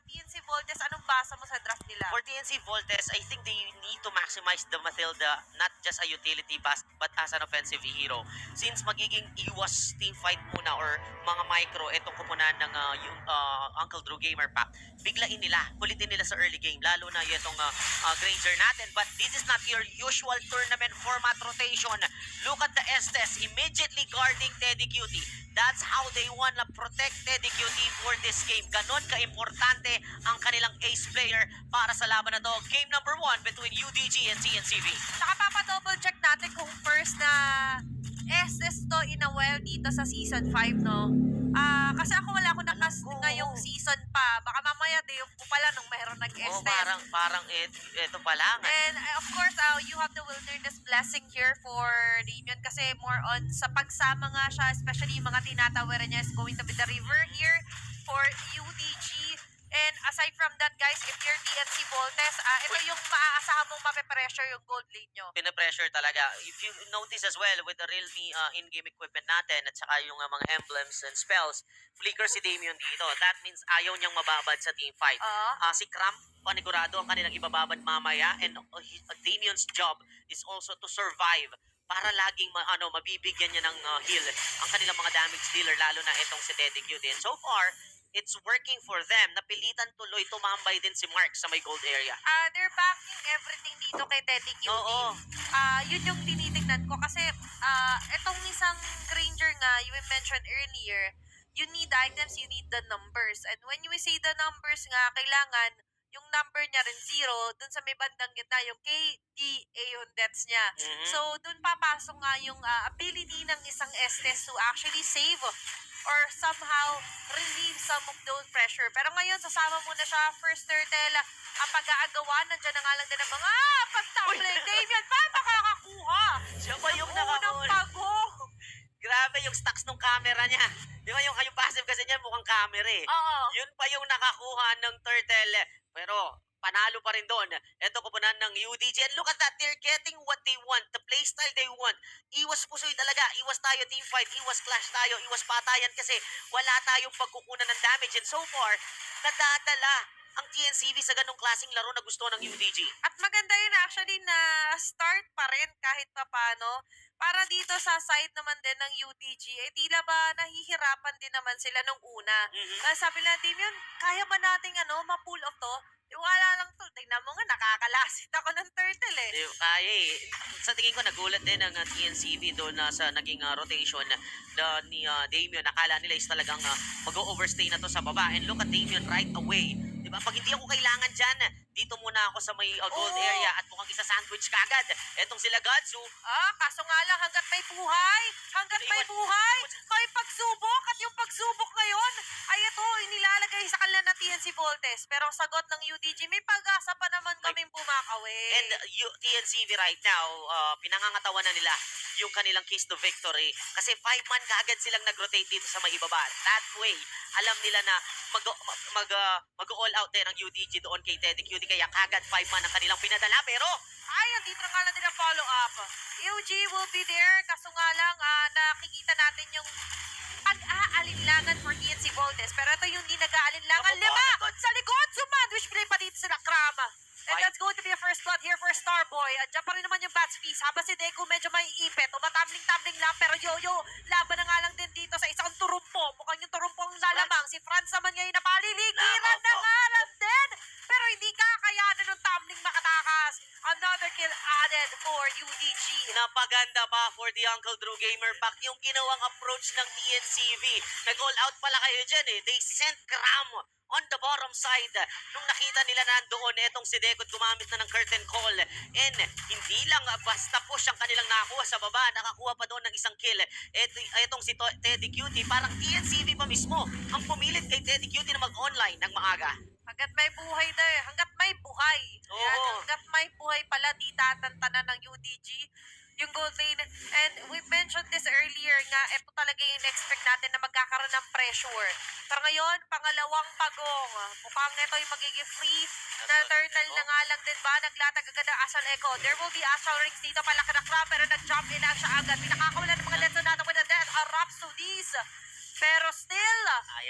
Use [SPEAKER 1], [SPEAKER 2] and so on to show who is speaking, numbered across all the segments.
[SPEAKER 1] TNC Voltes, anong basa mo sa draft nila?
[SPEAKER 2] For TNC Voltes, I think they need to maximize the Matilda not just a utility bus but as an offensive hero. Since magiging iwas team fight muna or mga micro itong kupunan ng yung Uncle Drew Gamer Pack, biglain nila, kulitin nila sa early game, lalo na itong Granger natin. But this is not your usual tournament format rotation. Look at the Estes immediately guarding Teddy Cutie. That's how they wanna protect Teddy Cutie for this game. Ganon ka-importante ang kanilang ace player para sa laban na to. Game number 1 between UDG and TNCV.
[SPEAKER 1] Saka papadouble check natin kung first na SS to in a while dito sa season 5, no? Kasi wala ko nakas
[SPEAKER 2] Alam ko.
[SPEAKER 1] ngayong season pa. Baka mamaya day off ko pala nung mayroon
[SPEAKER 2] Oh,
[SPEAKER 1] nag-SS.
[SPEAKER 2] parang ito pa lang.
[SPEAKER 1] And of course, you have the wilderness blessing here for Damien kasi more on sa pagsama nga siya, especially yung mga tinatawaran niya is going to be the river here for UDG. And aside from that, guys, if you're TNC Voltes, ito yung maaasahan mong mape-pressure yung gold lane nyo.
[SPEAKER 2] Pinapressure talaga. If you notice as well with the Realme in-game equipment natin at saka yung mga emblems and spells, flicker si Damien dito. That means ayaw niyang mababad sa team fight. Si Cramp, panigurado ang kanilang ibababad mamaya, and Damien's job is also to survive para laging mabibigyan niya ng heal ang kanilang mga damage dealer, lalo na itong si Teddy Cutie. And so far, it's working for them. Napilitan tuloy tumambay din si Mark sa may gold area.
[SPEAKER 1] They're backing everything dito kay Teddy Cutie.
[SPEAKER 2] Oo.
[SPEAKER 1] Yun yung tinitignan ko kasi itong isang Granger nga, you mentioned earlier, you need items, you need the numbers. And when we say the numbers nga, kailangan yung number niya rin 0, dun sa may bandang gitna, yung KDA yung deaths niya.
[SPEAKER 2] Mhm.
[SPEAKER 1] So, dun papasok nga yung ability ng isang Estes to actually save or somehow relieve some of those pressure. Pero ngayon, sasama muna siya, first turtle, ang pag-aagawa, nandiyan na nga lang din ang mga, pag-tumbling, Damien, pa makakakuha?
[SPEAKER 2] Siya pa yung
[SPEAKER 1] Unang
[SPEAKER 2] nakahuli.
[SPEAKER 1] pago.
[SPEAKER 2] Grabe yung stocks ng camera niya. Di ba yung passive kasi niya mukhang camera eh.
[SPEAKER 1] Oo.
[SPEAKER 2] Yun pa yung nakakuha ng turtle. Pero panalo pa rin doon. Ito kupunan ng UDG. And look at that. They're getting what they want. The playstyle they want. Iwas pusoy talaga. Iwas tayo team fight. Iwas clash tayo. Iwas patayan kasi wala tayong pagkukunan ng damage. And so far, nadadala ang TNCV sa ganong klaseng laro na gusto ng UDG.
[SPEAKER 1] At maganda yun actually na start pa rin kahit pa paano. Para dito sa side naman din ng UDG, tila ba nahihirapan din naman sila nung una. Sabi na, Damien, kaya ba nating ma-pull off to? Wala lang to. Tingnan mo nga, nakakalasit ako ng turtle eh.
[SPEAKER 2] Di, kaya eh. Sa tingin ko, nagulat din ang TNCV doon sa naging rotation ni Damien. Nakala nila is talagang mag-overstay na to sa baba. And look at Damien right away. Diba? Pag hindi ako kailangan dyan, dito muna ako sa may gold
[SPEAKER 1] Oo.
[SPEAKER 2] area at mukhang isa-sandwich kagad. Etong sila Gadzu.
[SPEAKER 1] Kaso nga lang, hanggat may buhay, may pagsubok. At yung pagsubok ngayon, ay ito, inilalagay sa kanila na TNC Voltes. Pero ang sagot ng UDG, may pag-asa pa naman kaming bumakawi.
[SPEAKER 2] And TNCV right now, pinangangatawan na nila yung kanilang case to victory. Kasi 5-man kaagad silang nag-rotate dito sa may ibaba. That way, alam nila na mag-all out din ang UDG doon kay Teddy Cutie. Kaya kagad 5-man ang kanilang pinadala. Pero,
[SPEAKER 1] Andito na nga lang din ang follow-up. UG will be there. Kaso nga lang, nakikita natin yung pag-aalinlangan for TNC Voltes. Pero ito yung di nag-aalinlangan.
[SPEAKER 2] Ako,
[SPEAKER 1] Lima!
[SPEAKER 2] likod.
[SPEAKER 1] Sa likod! Sumandwich play pa dito sa Nakrama. And
[SPEAKER 2] Ay.
[SPEAKER 1] that's going to be a first blood here for Starboy. Andiyan pa rin naman yung Bats Feast. Habang si Deku medyo may ipit. Tumatambling-tambling lang. Pero Yo-Yo, laban na nga lang din dito sa isang turumpo. Mukhang yung turumpo ang lalamang. Si Franz naman ngayon na paliligiran
[SPEAKER 2] Nako
[SPEAKER 1] na
[SPEAKER 2] po.
[SPEAKER 1] nga lang din. Pero hindi kakayanan ng tumbling makatakas. Another kill added for UDG.
[SPEAKER 2] napaganda pa for the Uncle Drew Gamer Pack yung ginawang approach ng TNCV. Nag-all out pala kayo dyan eh. They sent Cram on the bottom side. Nung nakita nila nandoon, etong si Dekot gumamit na ng curtain call. And hindi lang basta push ang kanilang nakakuha sa baba. Nakakuha pa doon ng isang kill. Etong si Teddy Cutie, parang TNCV pa mismo ang pumilit kay Teddy Cutie na mag-online ng maaga.
[SPEAKER 1] Hanggat may buhay na eh. Hanggat may buhay.
[SPEAKER 2] Oo.
[SPEAKER 1] Ayan, hanggat may buhay pala, di tatantanan ng UDG. Yung gold lane. And we mentioned this earlier nga, ito talaga yung expect natin na magkakaroon ng pressure. Pero ngayon, pangalawang pagong. Mukhang ito yung magiging free na turtle na nga lang din ba? Naglatag agad ang Astral Echo. There will be Astral Rings dito palaki na crab, pero nag-jump in siya agad. Pinakakawala ng mga lesson natin with the death. Rhapsodies. Pero still,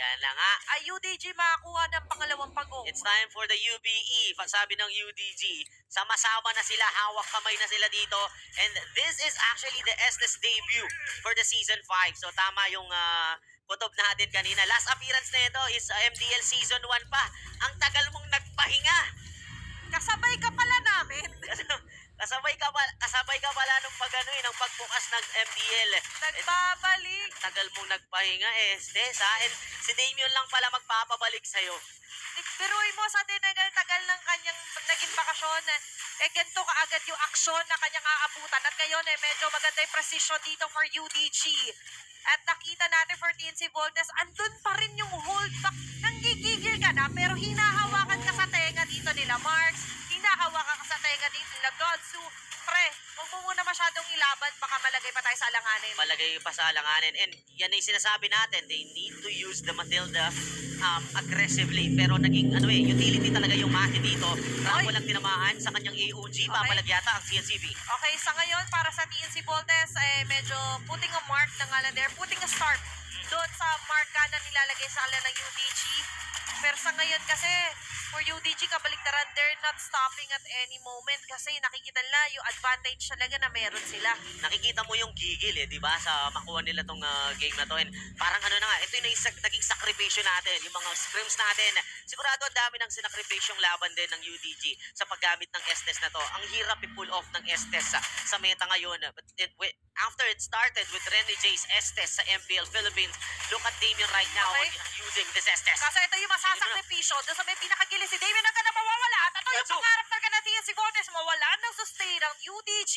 [SPEAKER 2] Ayan na nga.
[SPEAKER 1] Ay, UDG makakuha ng pangalawang pagong.
[SPEAKER 2] It's time for the UBE. Sabi ng UDG, sama-sama na sila, hawak kamay na sila dito. And this is actually the Estes debut for the Season 5. So tama yung kutob natin kanina. Last appearance na ito is MDL Season 1 pa. Ang tagal mong nagpahinga.
[SPEAKER 1] Kasabay ka pala namin.
[SPEAKER 2] Kasabay ka pala nung nung pagbukas ng MDL.
[SPEAKER 1] Nagbabalik.
[SPEAKER 2] Tagal mong nagpahinga, Estes, ha? And si Damian lang pala magpapabalik sa'yo.
[SPEAKER 1] Biruin mo sa tinagal-tagal ng kanyang naging bakasyon, ganito kaagad yung aksyon na kanyang aabutan. At ngayon, medyo maganda yung precision dito for UDG. At nakita natin for TNC Voltes, andun pa rin yung holdback. Nanggigigil ka na, pero hinahawakan ka sa tenga dito nila Marks. Hinahawakan ka sa tenga dito nila Godsu. Pre, huwag mo muna masyadong ilaban, baka malagay pa tayo sa alanganin.
[SPEAKER 2] Malagay pa sa alanganin. And yan yung sinasabi natin, they need to use the Matilda aggressively. Pero naging utility talaga yung Mati dito. Walang tinamaan sa kanyang AOG. Papalag yata ang CNCB.
[SPEAKER 1] Okay, sa ngayon, para sa TNC Voltes, medyo putting a mark na nga lang there, putting a start doon sa marka na nilalagay sa kanila ng UDG. Pero sa ngayon kasi, for UDG, kabaligtaran, they're not stopping at any moment kasi nakikita nila yung advantage talaga na meron sila.
[SPEAKER 2] Nakikita mo yung gigil di ba? Sa makuha nila tong game na to. And parang na nga, ito yung naging sakripisyo natin, yung mga scrims natin. Sigurado ang dami ng sinakripisyong laban din ng UDG sa paggamit ng Estes na to. Ang hirap i-pull off ng Estes sa meta ngayon. But after it started with Rene J's Estes sa MPL Philippines, look at Damian right now using this Estes.
[SPEAKER 1] Kasi ito yung masasakripisyo doon sa may pinakagili si Damian na na mawawala. At ito yung pangarap talaga na TNC Voltes, mawala ng sustain ang UDG.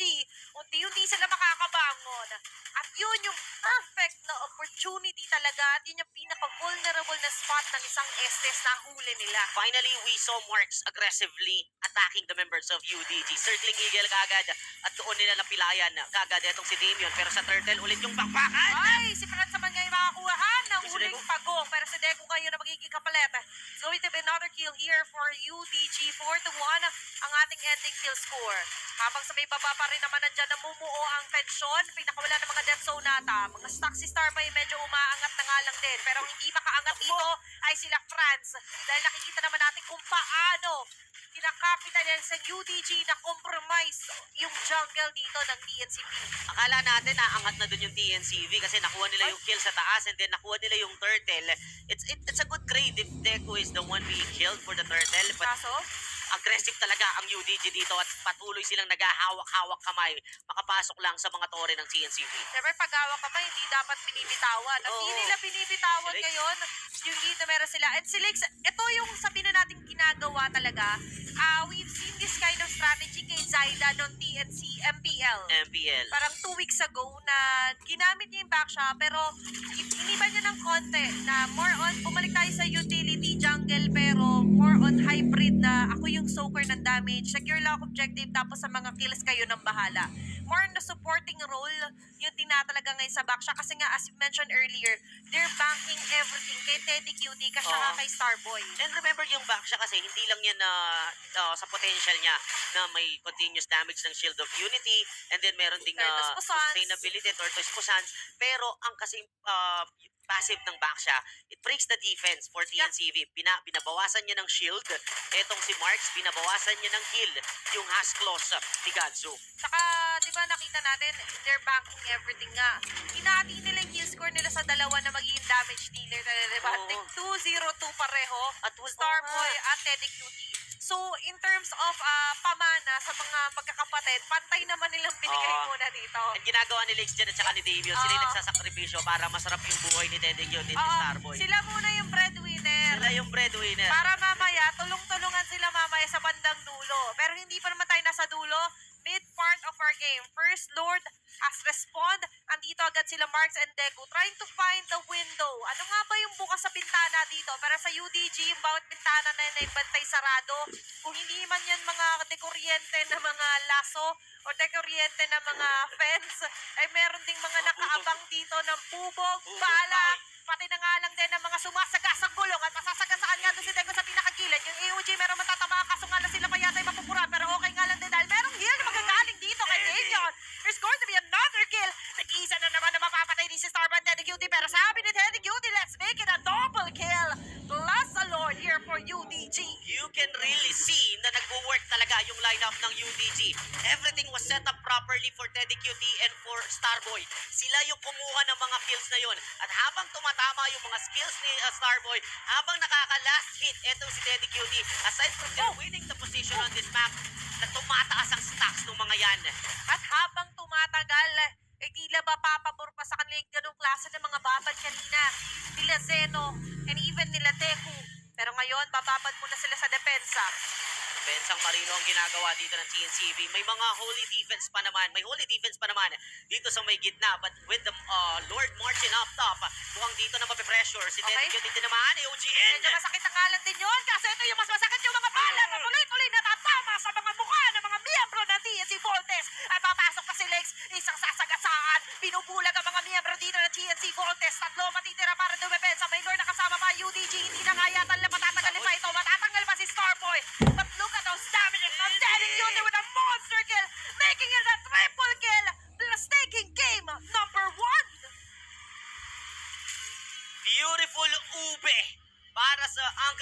[SPEAKER 1] Unti-unti sila makakabangon. At yun yung perfect na opportunity talaga. At yun yung pinaka-vulnerable na spot ng isang Estes na huli nila.
[SPEAKER 2] Finally, we saw Marks aggressively attacking the members of UDG. Circling Eagle kagad at doon nila napilayan kagad itong si Damian. Pero sa Turtle, ulit yung bakbakan.
[SPEAKER 1] Ay, si Franz naman ngayon makakuhaan ng huling pagong. Pero si Deku ngayon na magiging kapalit. It's going to be another kill here for UDG. 4-1 ang ating ending kill score. Habang sa may baba pa rin naman nandyan namumuo ang tensyon. Pinakawala ng mga death zone nata. Mga stock si Starbay medyo umaangat na nga lang din. Pero ang hindi makaangat dito ay sila Franz. Dahil nakikita naman natin kung paano kinakapital sa UDG na compromise yung jungle dito ng TNCP.
[SPEAKER 2] Akala natin naangat na dun yung TNCV kasi nakuha nila yung kill sa taas and then nakuha nila yung turtle. It's a good grade if Deku is the one being killed for the turtle. But
[SPEAKER 1] Kaso,
[SPEAKER 2] aggressive talaga ang UDG dito at patuloy silang naghahawak-hawak kamay makapasok lang sa mga tore ng TNCV.
[SPEAKER 1] siyempre pag-awak ka pa, hindi dapat binibitawan. At hindi nila binibitawan
[SPEAKER 2] Si Lex.
[SPEAKER 1] ngayon yung lead na meron sila. At si Lex, ito yung sabi na natin ginagawa talaga. We've seen this kind of strategy kay Zyda ng TNC MPL.
[SPEAKER 2] MPL.
[SPEAKER 1] Parang 2 weeks ago na ginamit niya yung backshock pero iniba niya ng konti na more on, bumalik tayo sa utility jungle pero more on hybrid na ako yung soaker ng damage, secure lang ako objective tapos sa mga kills kayo ng bahala. More on the supporting role yung tinatalaga ngayon sa backshock kasi nga as you mentioned earlier, they're banking everything kay Teddy Cutie kasi kay Starboy.
[SPEAKER 2] And remember yung back siya kasi hindi lang yan sa potential niya na may continuous damage ng Shield of Unity and then meron ding
[SPEAKER 1] Tortoise Pusans.
[SPEAKER 2] sustainability, Tortoise Pusans. Pero ang kasi passive ng back siya, it breaks the defense for TNCV. Binabawasan niya ng shield. Etong si Marks, binabawasan niya ng heal yung Hasclaws ni Gadzu.
[SPEAKER 1] Saka, di ba nakita natin, they're banking everything nga. Hinati nila yung kill score nila sa dalawa na magiging damage dealer talaga, di ba?
[SPEAKER 2] Oo.
[SPEAKER 1] 2-0-2 pareho,
[SPEAKER 2] At
[SPEAKER 1] Starboy at Teddy Cutie. So, in terms of pamana sa mga magkakapatid, pantay naman nilang binigay
[SPEAKER 2] Oo.
[SPEAKER 1] muna dito.
[SPEAKER 2] And ginagawa ni Lex dyan at saka ni Damian, sila yung nagsasakripisyo para masarap yung buhay ni Teddy Q din ni
[SPEAKER 1] Oo,
[SPEAKER 2] Starboy.
[SPEAKER 1] sila muna yung breadwinner.
[SPEAKER 2] Sila yung breadwinner.
[SPEAKER 1] Para mamaya, tulong-tulungan sila mamaya sa bandang dulo. Pero hindi pa naman tayo nasa dulo. Mid part of our game. First Lord as respond. Andito agad sila Marks and Deku trying to find the window. Ano nga ba yung bukas sa bintana dito? Para sa UDG, yung bawat bintana na naibantay sarado. Kung hindi man yan mga dekuryente na mga laso o dekuryente na mga fence, ay meron ding mga nakaabang dito ng bubog, bala, pati na nga lang din ng mga sumasagasang gulong at masasagasaan nga doon si Deku sa pinakagilid. Yung AOG meron matatamaan kaso nga lang sila pa yata yung mapupura pero okay nga lang din dahil merong heal na magagaling dito kay Damian. There's going to be another kill. Nag-isa na naman na mapapatay ni si Starboy and Teddy Cutie pero sabi ni Teddy Cutie, let's make it a double kill.
[SPEAKER 2] can really see na nagwo-work talaga yung lineup ng UDG. Everything was set up properly for Teddy QT and for Starboy. Sila yung kumuha ng mga kills na yun. At habang tumatama yung mga skills ni Starboy, habang nakaka-last hit, eto si Teddy QT, aside from them winning the position on this map, na tumataas ang stacks ng mga yan.
[SPEAKER 1] At habang tumatagal, tila ba papabor pa sa kanila yung ganong klase ng mga babad kanina. Nila Zeno and even nila Teku. Pero ngayon, bababad muna sila sa depensa.
[SPEAKER 2] Bensang Marino ang ginagawa dito ng TNCV. May mga holy defense pa naman. May holy defense pa naman dito sa may gitna. But with the Lord marching up top, mukhang dito na mapipressure. Si Teddy
[SPEAKER 1] Okay.
[SPEAKER 2] QT din naman, OGN.
[SPEAKER 1] Medyo masakit ang kalat din yun kasi ito yung mas masakit yung mga bala na tuloy-tuloy natatama sa mga mukha ng mga miyembro ng TNC Voltes. At papasok pa si Lex, isang sasagasaan. Binubulag ang mga miyembro dito ng TNC Voltes. Tatlo matitira para dumepensa. May Lord na kasama pa UDG. Hindi na nga yata nila matatagal pa ito. Matatanggal pa si Starboy. But look at those damages from Teddy QT with a monster kill. Making it a triple kill. Plus taking game number 1.
[SPEAKER 2] Beautiful ube para sa Uncle